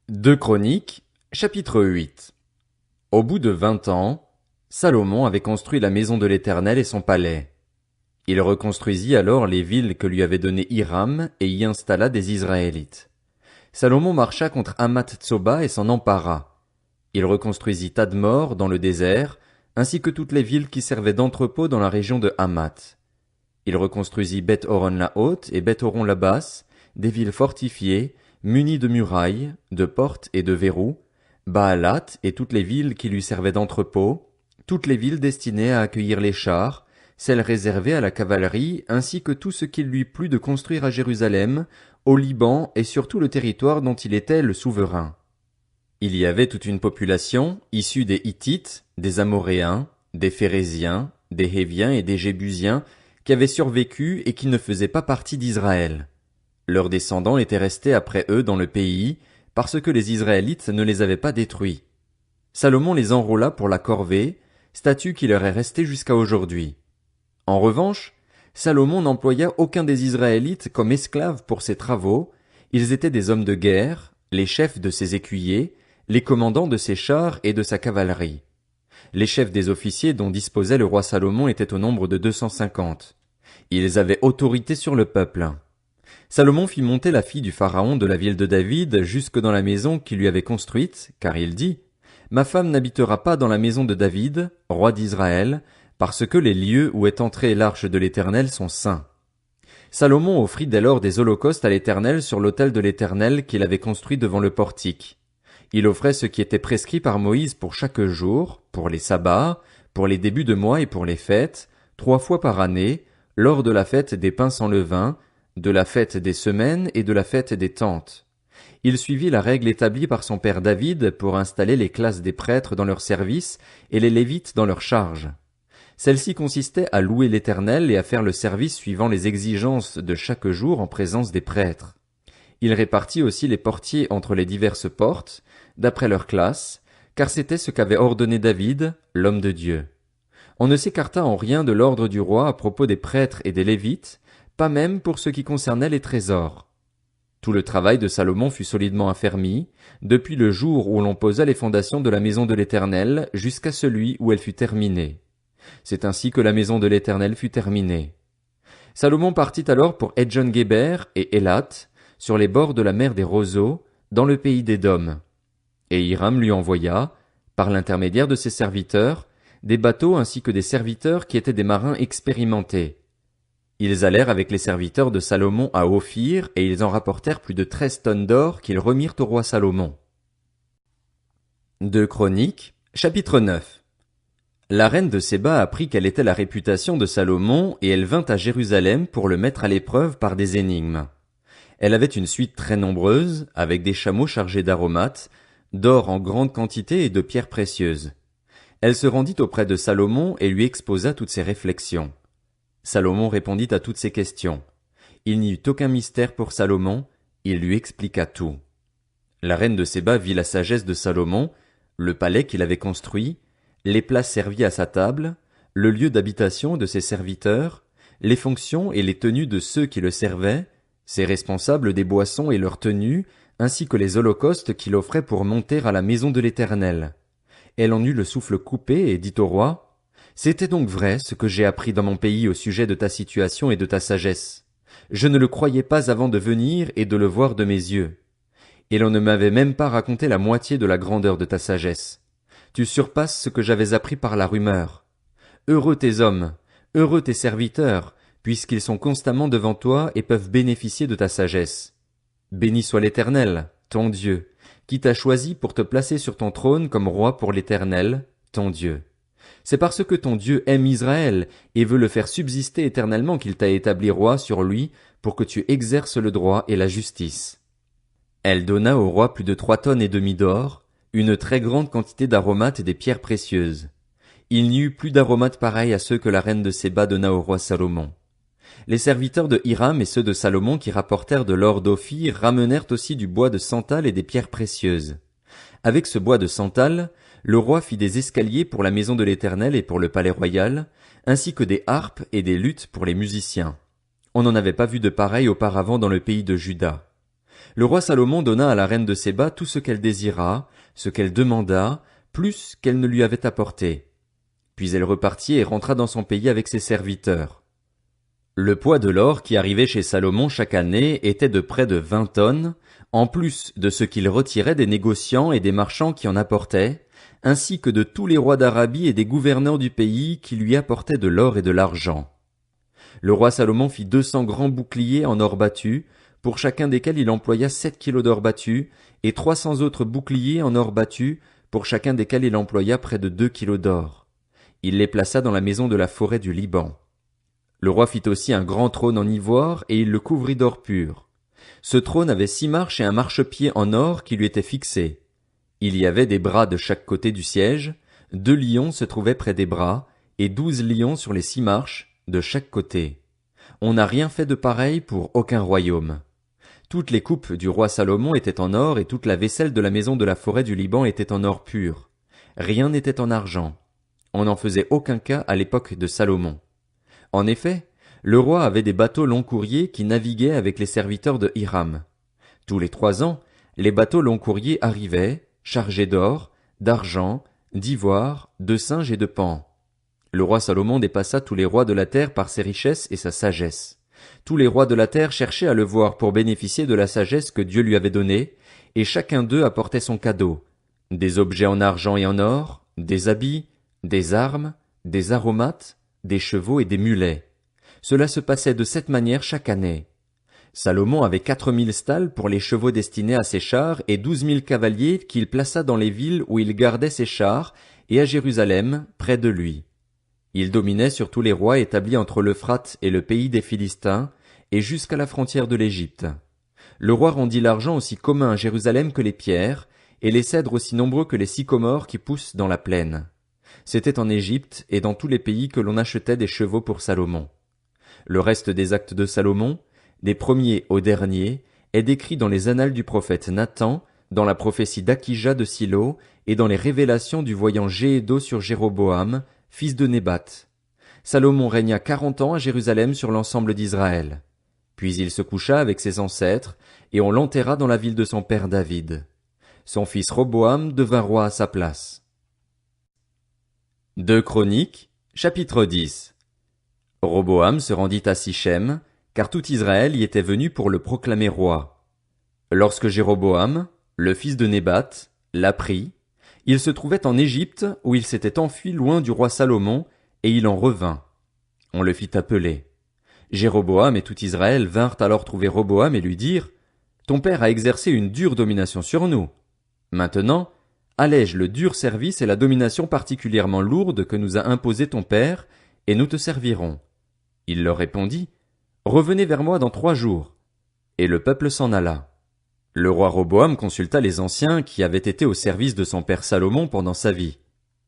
Deux Chroniques, chapitre 8. Au bout de 20 ans, Salomon avait construit la maison de l'Éternel et son palais. Il reconstruisit alors les villes que lui avait données Hiram et y installa des Israélites. Salomon marcha contre Hamath-Tsoba et s'en empara. Il reconstruisit Tadmor dans le désert, ainsi que toutes les villes qui servaient d'entrepôt dans la région de Hamath. Il reconstruisit Beth-Horon la haute et Beth-Horon la basse, des villes fortifiées, munies de murailles, de portes et de verrous, Baalat et toutes les villes qui lui servaient d'entrepôt, toutes les villes destinées à accueillir les chars, celles réservées à la cavalerie, ainsi que tout ce qu'il lui plut de construire à Jérusalem, au Liban et sur tout le territoire dont il était le souverain. Il y avait toute une population, issue des Hittites, des Amoréens, des Phéréziens, des Héviens et des Jébusiens, qui avaient survécu et qui ne faisaient pas partie d'Israël. Leurs descendants étaient restés après eux dans le pays, parce que les Israélites ne les avaient pas détruits. Salomon les enrôla pour la corvée, statut qui leur est resté jusqu'à aujourd'hui. En revanche, Salomon n'employa aucun des Israélites comme esclaves pour ses travaux, ils étaient des hommes de guerre, les chefs de ses écuyers, les commandants de ses chars et de sa cavalerie. Les chefs des officiers dont disposait le roi Salomon étaient au nombre de 250. Ils avaient autorité sur le peuple. Salomon fit monter la fille du pharaon de la ville de David jusque dans la maison qu'il lui avait construite, car il dit, « Ma femme n'habitera pas dans la maison de David, roi d'Israël, parce que les lieux où est entrée l'arche de l'Éternel sont saints. » Salomon offrit dès lors des holocaustes à l'Éternel sur l'autel de l'Éternel qu'il avait construit devant le portique. Il offrait ce qui était prescrit par Moïse pour chaque jour, pour les sabbats, pour les débuts de mois et pour les fêtes, 3 fois par année, lors de la fête des pains sans levain, de la fête des semaines et de la fête des tentes. Il suivit la règle établie par son père David pour installer les classes des prêtres dans leur service et les Lévites dans leur charge. Celle-ci consistait à louer l'Éternel et à faire le service suivant les exigences de chaque jour en présence des prêtres. Il répartit aussi les portiers entre les diverses portes, d'après leur classe, car c'était ce qu'avait ordonné David, l'homme de Dieu. On ne s'écarta en rien de l'ordre du roi à propos des prêtres et des Lévites, pas même pour ce qui concernait les trésors. Tout le travail de Salomon fut solidement affermi, depuis le jour où l'on posa les fondations de la maison de l'Éternel jusqu'à celui où elle fut terminée. C'est ainsi que la maison de l'Éternel fut terminée. Salomon partit alors pour Edjon-Guéber et Élat, sur les bords de la mer des roseaux, dans le pays d'Édom. Et Hiram lui envoya, par l'intermédiaire de ses serviteurs, des bateaux ainsi que des serviteurs qui étaient des marins expérimentés. Ils allèrent avec les serviteurs de Salomon à Ophir, et ils en rapportèrent plus de 13 tonnes d'or qu'ils remirent au roi Salomon. Deux Chroniques, chapitre 9. La reine de Séba apprit quelle était la réputation de Salomon, et elle vint à Jérusalem pour le mettre à l'épreuve par des énigmes. Elle avait une suite très nombreuse, avec des chameaux chargés d'aromates, d'or en grande quantité et de pierres précieuses. Elle se rendit auprès de Salomon et lui exposa toutes ses réflexions. Salomon répondit à toutes ces questions. Il n'y eut aucun mystère pour Salomon, il lui expliqua tout. La reine de Séba vit la sagesse de Salomon, le palais qu'il avait construit, les plats servis à sa table, le lieu d'habitation de ses serviteurs, les fonctions et les tenues de ceux qui le servaient, ses responsables des boissons et leurs tenues, ainsi que les holocaustes qu'il offrait pour monter à la maison de l'Éternel. Elle en eut le souffle coupé et dit au roi, « C'était donc vrai ce que j'ai appris dans mon pays au sujet de ta situation et de ta sagesse. Je ne le croyais pas avant de venir et de le voir de mes yeux. Et l'on ne m'avait même pas raconté la moitié de la grandeur de ta sagesse. Tu surpasses ce que j'avais appris par la rumeur. Heureux tes hommes, heureux tes serviteurs, puisqu'ils sont constamment devant toi et peuvent bénéficier de ta sagesse. Béni soit l'Éternel, ton Dieu, qui t'a choisi pour te placer sur ton trône comme roi pour l'Éternel, ton Dieu. C'est parce que ton Dieu aime Israël et veut le faire subsister éternellement qu'il t'a établi roi sur lui pour que tu exerces le droit et la justice. » Elle donna au roi plus de 3 tonnes et demie d'or, une très grande quantité d'aromates et des pierres précieuses. Il n'y eut plus d'aromates pareils à ceux que la reine de Séba donna au roi Salomon. Les serviteurs de Hiram et ceux de Salomon qui rapportèrent de l'or d'Ophir ramenèrent aussi du bois de santal et des pierres précieuses. Avec ce bois de santal, le roi fit des escaliers pour la maison de l'Éternel et pour le palais royal, ainsi que des harpes et des luttes pour les musiciens. On n'en avait pas vu de pareil auparavant dans le pays de Juda. Le roi Salomon donna à la reine de Séba tout ce qu'elle désira, ce qu'elle demanda, plus qu'elle ne lui avait apporté. Puis elle repartit et rentra dans son pays avec ses serviteurs. Le poids de l'or qui arrivait chez Salomon chaque année était de près de 20 tonnes, en plus de ce qu'il retirait des négociants et des marchands qui en apportaient, ainsi que de tous les rois d'Arabie et des gouverneurs du pays qui lui apportaient de l'or et de l'argent. Le roi Salomon fit 200 grands boucliers en or battu, pour chacun desquels il employa 7 kilos d'or battu, et 300 autres boucliers en or battu, pour chacun desquels il employa près de 2 kilos d'or. Il les plaça dans la maison de la forêt du Liban. Le roi fit aussi un grand trône en ivoire, et il le couvrit d'or pur. Ce trône avait 6 marches et un marchepied en or qui lui étaient fixés. Il y avait des bras de chaque côté du siège, 2 lions se trouvaient près des bras, et 12 lions sur les 6 marches, de chaque côté. On n'a rien fait de pareil pour aucun royaume. Toutes les coupes du roi Salomon étaient en or et toute la vaisselle de la maison de la forêt du Liban était en or pur. Rien n'était en argent. On n'en faisait aucun cas à l'époque de Salomon. En effet, le roi avait des bateaux long courriers qui naviguaient avec les serviteurs de Hiram. Tous les 3 ans, les bateaux long courriers arrivaient, chargés d'or, d'argent, d'ivoire, de singes et de paons. Le roi Salomon dépassa tous les rois de la terre par ses richesses et sa sagesse. Tous les rois de la terre cherchaient à le voir pour bénéficier de la sagesse que Dieu lui avait donnée, et chacun d'eux apportait son cadeau. Des objets en argent et en or, des habits, des armes, des aromates, des chevaux et des mulets. Cela se passait de cette manière chaque année. Salomon avait 4000 stalles pour les chevaux destinés à ses chars et 12 000 cavaliers qu'il plaça dans les villes où il gardait ses chars et à Jérusalem, près de lui. Il dominait sur tous les rois établis entre l'Euphrate et le pays des Philistins et jusqu'à la frontière de l'Égypte. Le roi rendit l'argent aussi commun à Jérusalem que les pierres, et les cèdres aussi nombreux que les sycomores qui poussent dans la plaine. C'était en Égypte et dans tous les pays que l'on achetait des chevaux pour Salomon. Le reste des actes de Salomon, des premiers aux derniers, est décrit dans les annales du prophète Nathan, dans la prophétie d'Akija de Silo et dans les révélations du voyant Jéhédo sur Jéroboam, fils de Nébat. Salomon régna 40 ans à Jérusalem sur l'ensemble d'Israël. Puis il se coucha avec ses ancêtres, et on l'enterra dans la ville de son père David. Son fils Roboam devint roi à sa place. 2 Chroniques, chapitre 10. Roboam se rendit à Sichem, car tout Israël y était venu pour le proclamer roi. Lorsque Jéroboam, le fils de Nébat, l'apprit, il se trouvait en Égypte où il s'était enfui loin du roi Salomon, et il en revint. On le fit appeler. Jéroboam et tout Israël vinrent alors trouver Roboam et lui dirent, « Ton père a exercé une dure domination sur nous. Maintenant, allège le dur service et la domination particulièrement lourde que nous a imposé ton père, et nous te servirons. » Il leur répondit, « Revenez vers moi dans 3 jours. » Et le peuple s'en alla. Le roi Roboam consulta les anciens qui avaient été au service de son père Salomon pendant sa vie.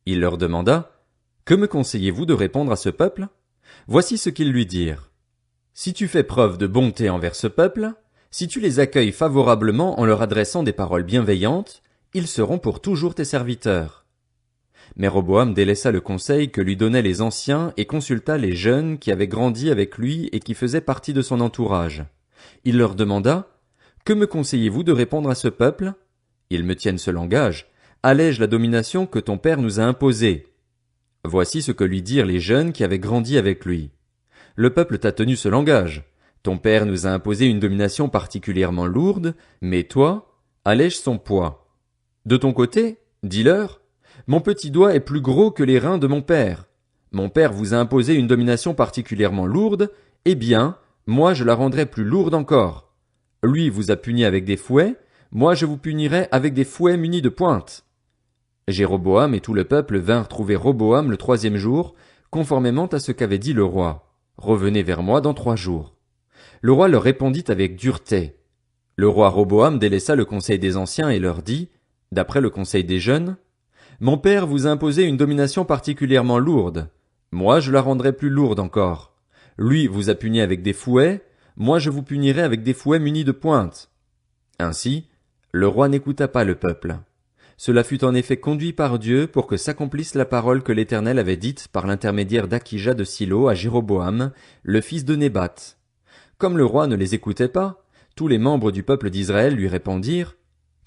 Il leur demanda, « Que me conseillez-vous de répondre à ce peuple? » Voici ce qu'ils lui dirent. « Si tu fais preuve de bonté envers ce peuple, si tu les accueilles favorablement en leur adressant des paroles bienveillantes, ils seront pour toujours tes serviteurs. » Mais Roboam délaissa le conseil que lui donnaient les anciens et consulta les jeunes qui avaient grandi avec lui et qui faisaient partie de son entourage. Il leur demanda, « Que me conseillez-vous de répondre à ce peuple? Ils me tiennent ce langage. Allège la domination que ton père nous a imposée. » Voici ce que lui dirent les jeunes qui avaient grandi avec lui. « Le peuple t'a tenu ce langage. Ton père nous a imposé une domination particulièrement lourde, mais toi, allège son poids. De ton côté, dis-leur, mon petit doigt est plus gros que les reins de mon père. Mon père vous a imposé une domination particulièrement lourde, eh bien, moi je la rendrai plus lourde encore. Lui vous a puni avec des fouets, moi je vous punirai avec des fouets munis de pointes. » Jéroboam et tout le peuple vinrent trouver Roboam le 3e jour, conformément à ce qu'avait dit le roi. « Revenez vers moi dans 3 jours. » Le roi leur répondit avec dureté. Le roi Roboam délaissa le conseil des anciens et leur dit, d'après le conseil des jeunes, « Mon père vous a imposé une domination particulièrement lourde. Moi je la rendrai plus lourde encore. Lui vous a puni avec des fouets, moi je vous punirai avec des fouets munis de pointes. » Ainsi, le roi n'écouta pas le peuple. Cela fut en effet conduit par Dieu pour que s'accomplisse la parole que l'Éternel avait dite par l'intermédiaire d'Akija de Silo à Jéroboam, le fils de Nébat. Comme le roi ne les écoutait pas, Tous les membres du peuple d'Israël lui répondirent,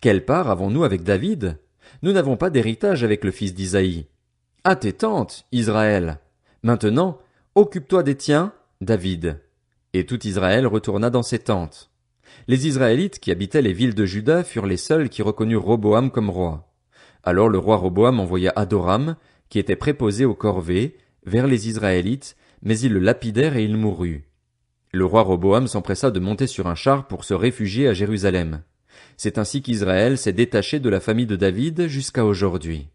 quelle part avons-nous avec David? Nous n'avons pas d'héritage avec le fils d'Isaïe. À tes tentes, Israël. Maintenant, occupe-toi des tiens, David. Et tout Israël retourna dans ses tentes. Les Israélites qui habitaient les villes de Juda furent les seuls qui reconnurent Roboam comme roi. Alors le roi Roboam envoya Adoram, qui était préposé aux corvées, vers les Israélites, mais ils le lapidèrent et il mourut. Le roi Roboam s'empressa de monter sur un char pour se réfugier à Jérusalem. C'est ainsi qu'Israël s'est détaché de la famille de David jusqu'à aujourd'hui.